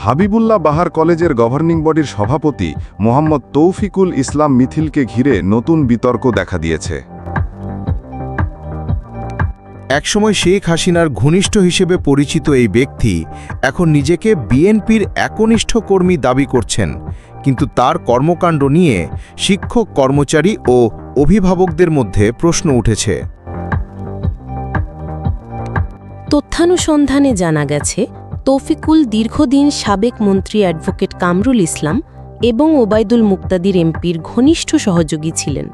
হাবিবুল্লাহ বাহার কলেজের গভর্নিং বডির সভাপতি মোহাম্মদ তৌফিকুল ইসলাম মিথিলকে ঘিরে নতুন বিতর্ক দেখা দিয়েছে। একসময় শেখ হাসিনার ঘনিষ্ঠ হিসেবে পরিচিত এই ব্যক্তি এখন নিজেকে বিএনপির একনিষ্ঠ কর্মী দাবি করছেন, কিন্তু তার কর্মকাণ্ড নিয়ে শিক্ষক, কর্মচারী ও অভিভাবকদের মধ্যে প্রশ্ন উঠেছে। তথ্যানুসন্ধানে জানা গেছে, তৌফিকুল দীর্ঘদিন সাবেক মন্ত্রী অ্যাডভোকেট কামরুল ইসলাম এবং ওবায়দুল মুক্তাদির এমপির ঘনিষ্ঠ সহযোগী ছিলেন।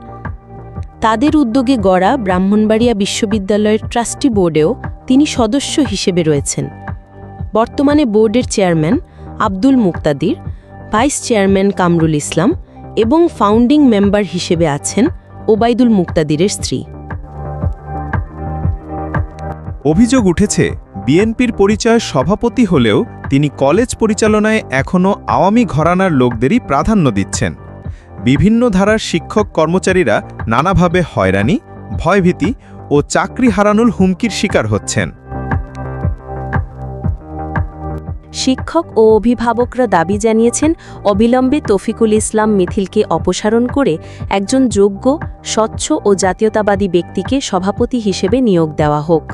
তাদের উদ্যোগে গড়া ব্রাহ্মণবাড়িয়া বিশ্ববিদ্যালয়ের ট্রাস্টি বোর্ডেও তিনি সদস্য হিসেবে রয়েছেন। বর্তমানে বোর্ডের চেয়ারম্যান আব্দুল মুক্তাদির, ভাইস চেয়ারম্যান কামরুল ইসলাম এবং ফাউন্ডিং মেম্বার হিসেবে আছেন ওবায়দুল মুক্তাদিরের স্ত্রী। অভিযোগ উঠেছে, বিএনপির পরিচয় সভাপতি হলেও তিনি কলেজ পরিচালনায় এখনও আওয়ামী ঘরানার লোকদেরই প্রাধান্য দিচ্ছেন। বিভিন্ন ধারার শিক্ষক কর্মচারীরা নানাভাবে হয়রানি, ভয়ভীতি ও চাকরি হারানোর হুমকির শিকার হচ্ছেন। শিক্ষক ও অভিভাবকরা দাবি জানিয়েছেন, অবিলম্বে তৌফিকুল ইসলাম মিথিলকে অপসারণ করে একজন যোগ্য, স্বচ্ছ ও জাতীয়তাবাদী ব্যক্তিকে সভাপতি হিসেবে নিয়োগ দেওয়া হোক।